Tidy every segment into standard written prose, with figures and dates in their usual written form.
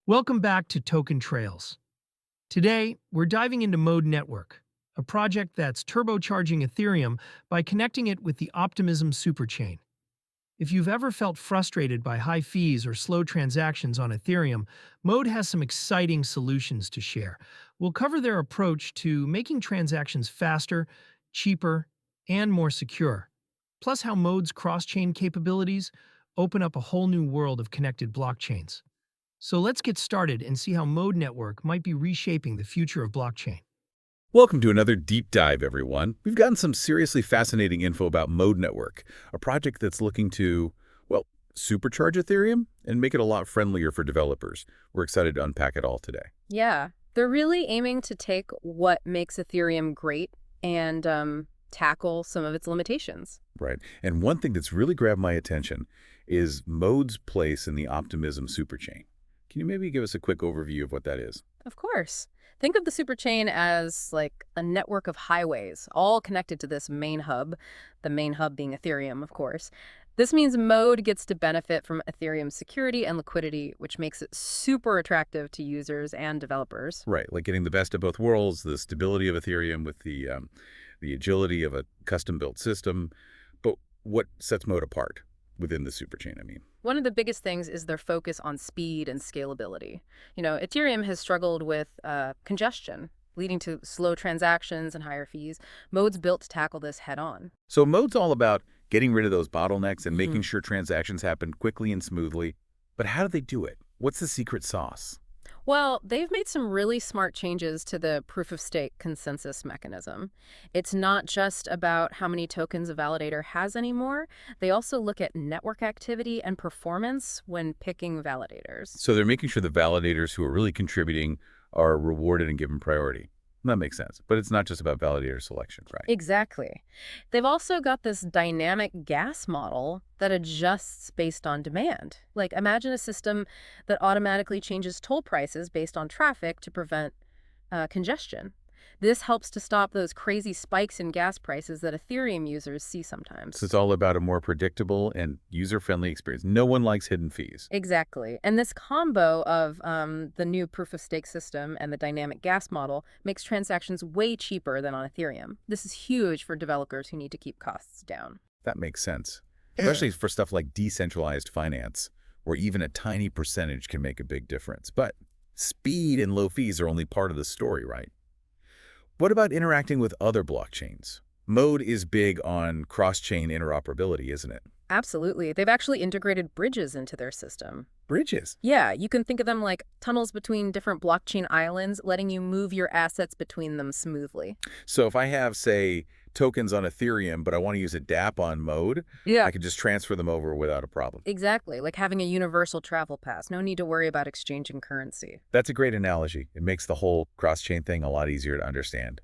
Welcome back to Token Trails. Today, we're diving into Mode Network, a project that's turbocharging Ethereum by connecting it with the Optimism Superchain. If you've ever felt frustrated by high fees or slow transactions on Ethereum, Mode has some exciting solutions to share. We'll cover their approach to making transactions faster, cheaper, and more secure, plus how Mode's cross-chain capabilities open up a whole new world of connected blockchains. So let's get started and see how Mode Network might be reshaping the future of blockchain. Welcome to another deep dive, everyone. We've gotten some seriously fascinating info about Mode Network, a project that's looking to, well, supercharge Ethereum and make it a lot friendlier for developers. We're excited to unpack it all today. Yeah, they're really aiming to take what makes Ethereum great and tackle some of its limitations. Right. And one thing that's really grabbed my attention is Mode's place in the Optimism Superchain. Can you maybe give us a quick overview of what that is? Of course. Think of the superchain as like a network of highways, all connected to this main hub, the main hub being Ethereum, of course. This means Mode gets to benefit from Ethereum's security and liquidity, which makes it super attractive to users and developers. Right, like getting the best of both worlds, the stability of Ethereum with the agility of a custom-built system. But what sets Mode apart within the superchain, I mean? One of the biggest things is their focus on speed and scalability. Ethereum has struggled with congestion, leading to slow transactions and higher fees. Mode's built to tackle this head on. So Mode's all about getting rid of those bottlenecks and making sure transactions happen quickly and smoothly. But how do they do it? What's the secret sauce? Well, they've made some really smart changes to the proof-of-stake consensus mechanism. It's not just about how many tokens a validator has anymore. They also look at network activity and performance when picking validators. So they're making sure the validators who are really contributing are rewarded and given priority. That makes sense. But it's not just about validator selection, right? Exactly. They've also got this dynamic gas model that adjusts based on demand. Like, imagine a system that automatically changes toll prices based on traffic to prevent congestion. This helps to stop those crazy spikes in gas prices that Ethereum users see sometimes. So it's all about a more predictable and user-friendly experience. No one likes hidden fees. Exactly. And this combo of the new proof-of-stake system and the dynamic gas model makes transactions way cheaper than on Ethereum. This is huge for developers who need to keep costs down. That makes sense, especially for stuff like decentralized finance, where even a tiny percentage can make a big difference. But speed and low fees are only part of the story, right? What about interacting with other blockchains? Mode is big on cross-chain interoperability, isn't it? Absolutely. They've actually integrated bridges into their system. Bridges? Yeah, you can think of them like tunnels between different blockchain islands, letting you move your assets between them smoothly. So if I have, say, tokens on Ethereum, but I want to use a dApp on Mode, I could just transfer them over without a problem. Exactly, like having a universal travel pass. No need to worry about exchanging currency. That's a great analogy. It makes the whole cross-chain thing a lot easier to understand.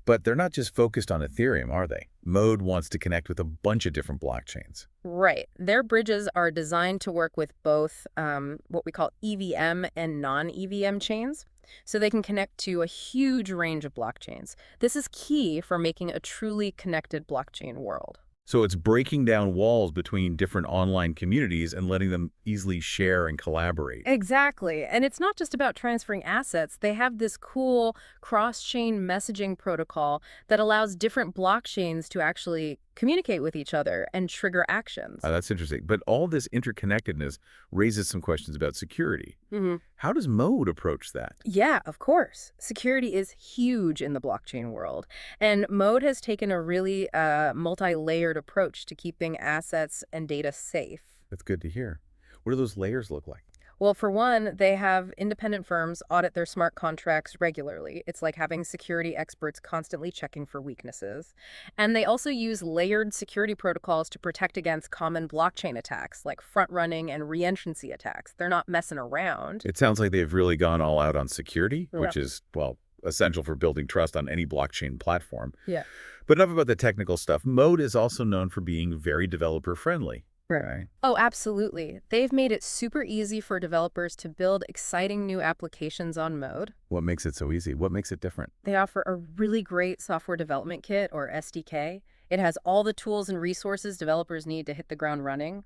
But they're not just focused on Ethereum, are they? Mode wants to connect with a bunch of different blockchains. Right. Their bridges are designed to work with both what we call EVM and non-EVM chains, so they can connect to a huge range of blockchains. This is key for making a truly connected blockchain world. So it's breaking down walls between different online communities and letting them easily share and collaborate. Exactly. And it's not just about transferring assets. They have this cool cross-chain messaging protocol that allows different blockchains to actually communicate with each other and trigger actions. That's interesting. But all this interconnectedness raises some questions about security. How does Mode approach that? Yeah, of course. Security is huge in the blockchain world. And Mode has taken a really multi-layered approach to keeping assets and data safe. That's good to hear. What do those layers look like? Well, for one, they have independent firms audit their smart contracts regularly. It's like having security experts constantly checking for weaknesses. And they also use layered security protocols to protect against common blockchain attacks, like front-running and re-entrancy attacks. They're not messing around. It sounds like they've really gone all out on security, which is, well, essential for building trust on any blockchain platform. Yeah. But enough about the technical stuff. Mode is also known for being very developer-friendly. Right. Oh, absolutely. They've made it super easy for developers to build exciting new applications on Mode. What makes it so easy? What makes it different? They offer a really great software development kit, or SDK. It has all the tools and resources developers need to hit the ground running.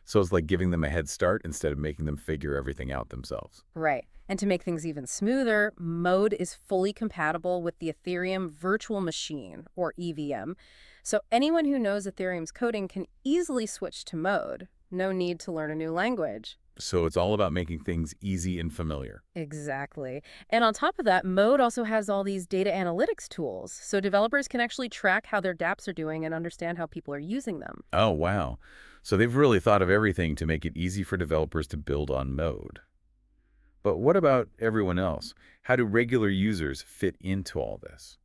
So it's like giving them a head start instead of making them figure everything out themselves. Right. And to make things even smoother, Mode is fully compatible with the Ethereum Virtual Machine, or EVM. So anyone who knows Ethereum's coding can easily switch to Mode. No need to learn a new language. So it's all about making things easy and familiar. Exactly. And on top of that, Mode also has all these data analytics tools, so developers can actually track how their dApps are doing and understand how people are using them. Oh, wow. So they've really thought of everything to make it easy for developers to build on Mode. But what about everyone else? How do regular users fit into all this?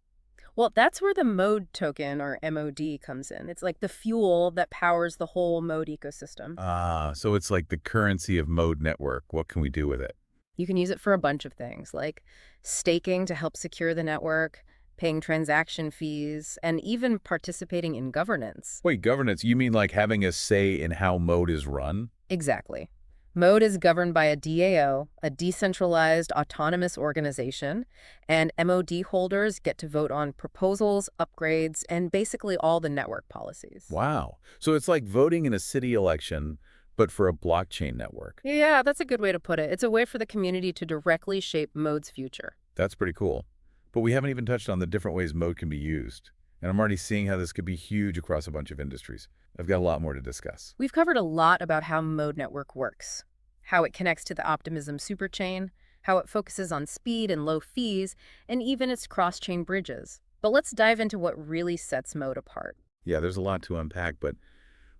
Well, that's where the Mode token, or MOD, comes in. It's like the fuel that powers the whole Mode ecosystem. Ah, so it's like the currency of Mode Network. What can we do with it? You can use it for a bunch of things, like staking to help secure the network, paying transaction fees, and even participating in governance. Wait, governance, you mean like having a say in how Mode is run? Exactly. Mode is governed by a DAO, a decentralized autonomous organization, and MOD holders get to vote on proposals, upgrades, and basically all the network policies. Wow. So it's like voting in a city election, but for a blockchain network. Yeah, that's a good way to put it. It's a way for the community to directly shape Mode's future. That's pretty cool. But we haven't even touched on the different ways Mode can be used. And I'm already seeing how this could be huge across a bunch of industries. I've got a lot more to discuss. We've covered a lot about how Mode Network works, how it connects to the Optimism Superchain, how it focuses on speed and low fees, and even its cross-chain bridges. But let's dive into what really sets Mode apart. Yeah, there's a lot to unpack, but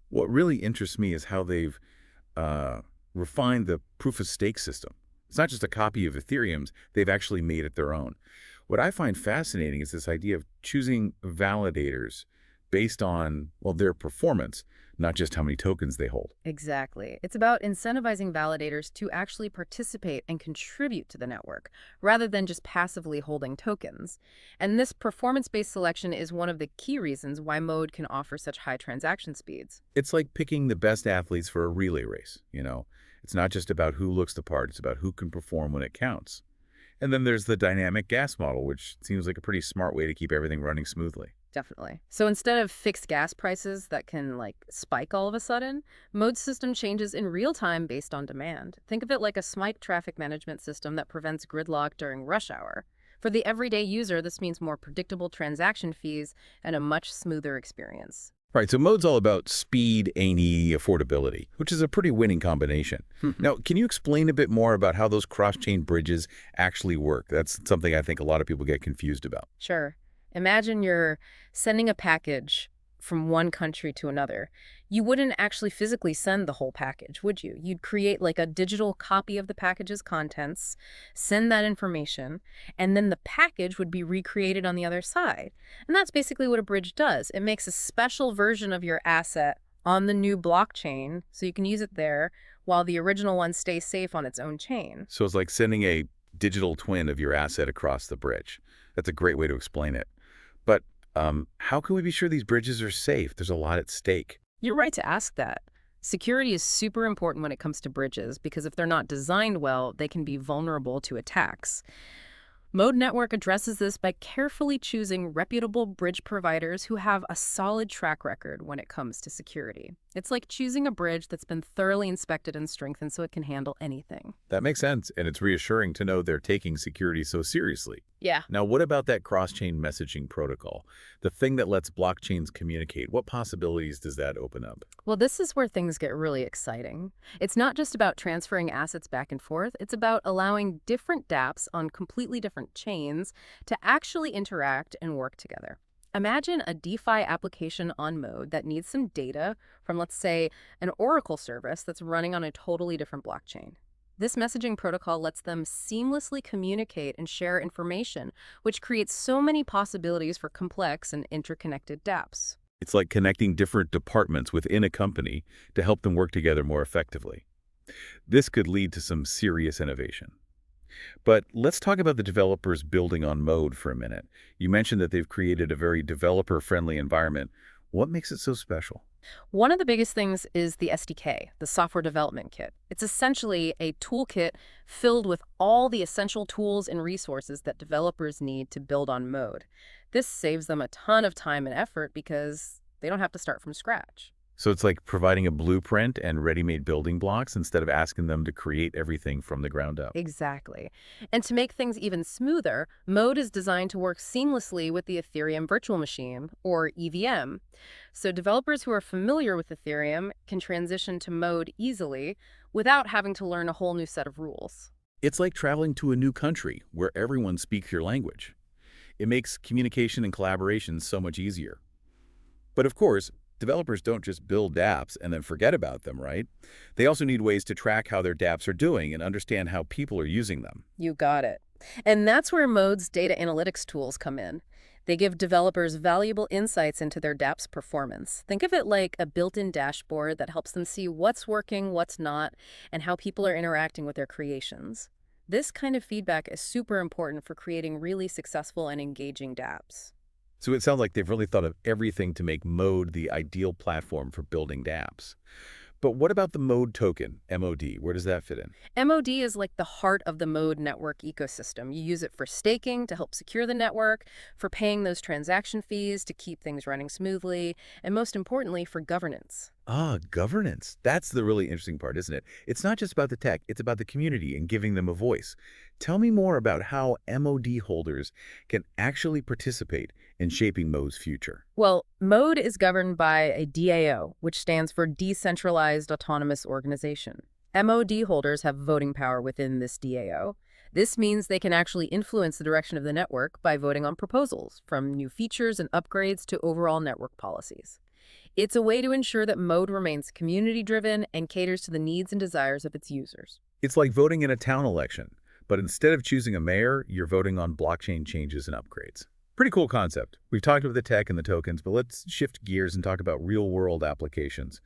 what really interests me is how they've refined the proof-of-stake system. It's not just a copy of Ethereum's, they've actually made it their own. What I find fascinating is this idea of choosing validators based on, well, their performance, not just how many tokens they hold. Exactly. It's about incentivizing validators to actually participate and contribute to the network, rather than just passively holding tokens. And this performance-based selection is one of the key reasons why Mode can offer such high transaction speeds. It's like picking the best athletes for a relay race, you know? It's not just about who looks the part, it's about who can perform when it counts. And then there's the dynamic gas model, which seems like a pretty smart way to keep everything running smoothly. Definitely. So instead of fixed gas prices that can spike all of a sudden, Mode's system changes in real time based on demand. Think of it like a smart traffic management system that prevents gridlock during rush hour. For the everyday user, this means more predictable transaction fees and a much smoother experience. Right, so Mode's all about speed, AE, affordability, which is a pretty winning combination. Now, can you explain a bit more about how those cross-chain bridges actually work? That's something I think a lot of people get confused about. Sure. Imagine you're sending a package from one country to another. You wouldn't actually physically send the whole package, would you? You'd create a digital copy of the package's contents, send that information, and then the package would be recreated on the other side. And that's basically what a bridge does. It makes a special version of your asset on the new blockchain so you can use it there while the original one stays safe on its own chain. So it's like sending a digital twin of your asset across the bridge. That's a great way to explain it. But how can we be sure these bridges are safe? There's a lot at stake. You're right to ask that. Security is super important when it comes to bridges because if they're not designed well, they can be vulnerable to attacks. Mode Network addresses this by carefully choosing reputable bridge providers who have a solid track record when it comes to security. It's like choosing a bridge that's been thoroughly inspected and strengthened so it can handle anything. That makes sense, and it's reassuring to know they're taking security so seriously. Yeah. Now, what about that cross-chain messaging protocol? The thing that lets blockchains communicate, what possibilities does that open up? Well, this is where things get really exciting. It's not just about transferring assets back and forth. It's about allowing different dApps on completely different chains to actually interact and work together. Imagine a DeFi application on Mode that needs some data from, let's say, an Oracle service that's running on a totally different blockchain. This messaging protocol lets them seamlessly communicate and share information, which creates so many possibilities for complex and interconnected dApps. It's like connecting different departments within a company to help them work together more effectively. This could lead to some serious innovation. But let's talk about the developers building on Mode for a minute. You mentioned that they've created a very developer-friendly environment. What makes it so special? One of the biggest things is the SDK, the software development kit. It's essentially a toolkit filled with all the essential tools and resources that developers need to build on Mode. This saves them a ton of time and effort because they don't have to start from scratch. So it's like providing a blueprint and ready-made building blocks instead of asking them to create everything from the ground up. Exactly. And to make things even smoother, Mode is designed to work seamlessly with the Ethereum Virtual Machine, or EVM. So developers who are familiar with Ethereum can transition to Mode easily without having to learn a whole new set of rules. It's like traveling to a new country where everyone speaks your language. It makes communication and collaboration so much easier. But of course, developers don't just build dApps and then forget about them, right? They also need ways to track how their dApps are doing and understand how people are using them. You got it. And that's where Mode's data analytics tools come in. They give developers valuable insights into their dApp's performance. Think of it like a built-in dashboard that helps them see what's working, what's not, and how people are interacting with their creations. This kind of feedback is super important for creating really successful and engaging dApps. So it sounds like they've really thought of everything to make Mode the ideal platform for building dApps. But what about the Mode token, MOD? Where does that fit in? MOD is like the heart of the Mode network ecosystem. You use it for staking to help secure the network, for paying those transaction fees to keep things running smoothly, and most importantly, for governance. Ah, governance. That's the really interesting part, isn't it? It's not just about the tech, it's about the community and giving them a voice. Tell me more about how MOD holders can actually participate in shaping Mode's future. Well, Mode is governed by a DAO, which stands for Decentralized Autonomous Organization. MOD holders have voting power within this DAO. This means they can actually influence the direction of the network by voting on proposals, from new features and upgrades to overall network policies. It's a way to ensure that Mode remains community-driven and caters to the needs and desires of its users. It's like voting in a town election, but instead of choosing a mayor, you're voting on blockchain changes and upgrades. Pretty cool concept. We've talked about the tech and the tokens, but let's shift gears and talk about real-world applications.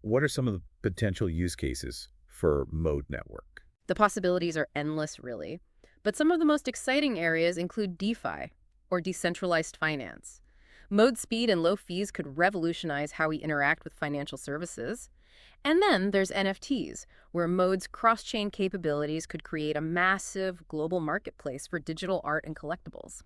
What are some of the potential use cases for Mode Network? The possibilities are endless, really. But some of the most exciting areas include DeFi, or decentralized finance. Mode speed and low fees could revolutionize how we interact with financial services. And then there's NFTs, where Mode's cross-chain capabilities could create a massive global marketplace for digital art and collectibles.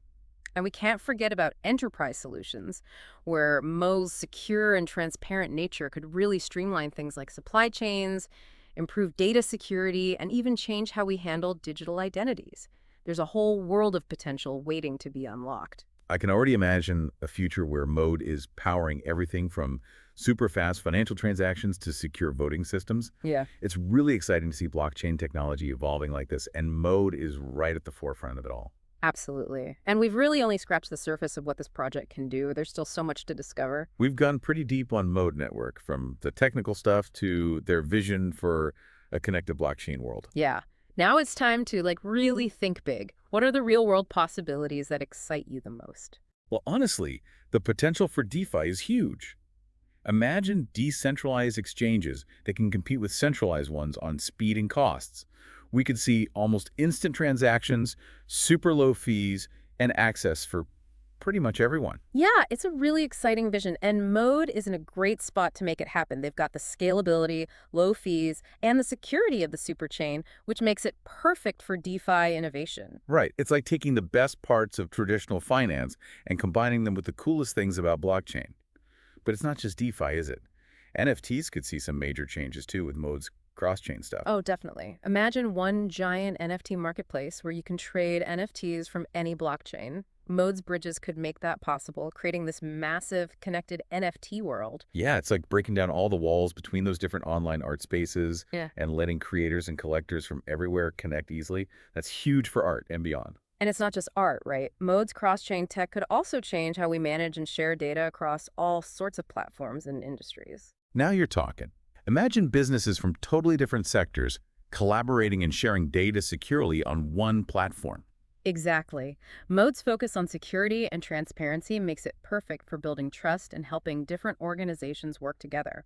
And we can't forget about enterprise solutions, where Mode's secure and transparent nature could really streamline things like supply chains, improve data security, and even change how we handle digital identities. There's a whole world of potential waiting to be unlocked. I can already imagine a future where Mode is powering everything from super fast financial transactions to secure voting systems. Yeah. It's really exciting to see blockchain technology evolving like this, and Mode is right at the forefront of it all. Absolutely. And we've really only scratched the surface of what this project can do. There's still so much to discover. We've gone pretty deep on Mode Network, from the technical stuff to their vision for a connected blockchain world. Yeah. Now it's time to really think big. What are the real-world possibilities that excite you the most? Well, honestly, the potential for DeFi is huge. Imagine decentralized exchanges that can compete with centralized ones on speed and costs. We could see almost instant transactions, super low fees, and access for pretty much everyone. Yeah, it's a really exciting vision, and Mode is in a great spot to make it happen. They've got the scalability, low fees, and the security of the superchain, which makes it perfect for DeFi innovation. Right. It's like taking the best parts of traditional finance and combining them with the coolest things about blockchain. But it's not just DeFi, is it? NFTs could see some major changes too with Mode's cross-chain stuff. Oh, definitely. Imagine one giant NFT marketplace where you can trade NFTs from any blockchain. Mode's bridges could make that possible, creating this massive connected NFT world. Yeah, it's like breaking down all the walls between those different online art spaces Yeah. and letting creators and collectors from everywhere connect easily. That's huge for art and beyond. And it's not just art, right? Mode's cross-chain tech could also change how we manage and share data across all sorts of platforms and industries. Now you're talking. Imagine businesses from totally different sectors collaborating and sharing data securely on one platform. Exactly. Mode's focus on security and transparency makes it perfect for building trust and helping different organizations work together.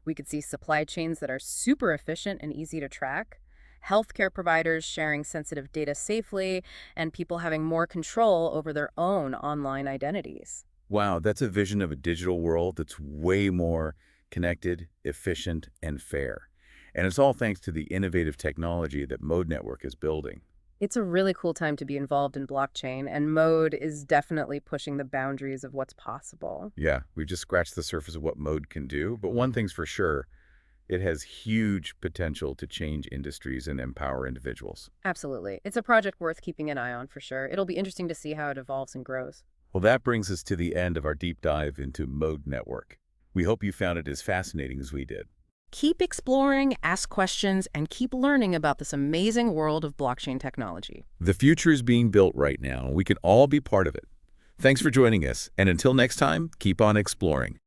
We could see supply chains that are super efficient and easy to track, healthcare providers sharing sensitive data safely, and people having more control over their own online identities. Wow, that's a vision of a digital world that's way more connected, efficient, and fair. And it's all thanks to the innovative technology that Mode Network is building. It's a really cool time to be involved in blockchain, and Mode is definitely pushing the boundaries of what's possible. Yeah, we've just scratched the surface of what Mode can do, but one thing's for sure, it has huge potential to change industries and empower individuals. Absolutely. It's a project worth keeping an eye on for sure. It'll be interesting to see how it evolves and grows. Well, that brings us to the end of our deep dive into Mode Network. We hope you found it as fascinating as we did. Keep exploring, ask questions, and keep learning about this amazing world of blockchain technology. The future is being built right now, and we can all be part of it. Thanks for joining us, and until next time, keep on exploring.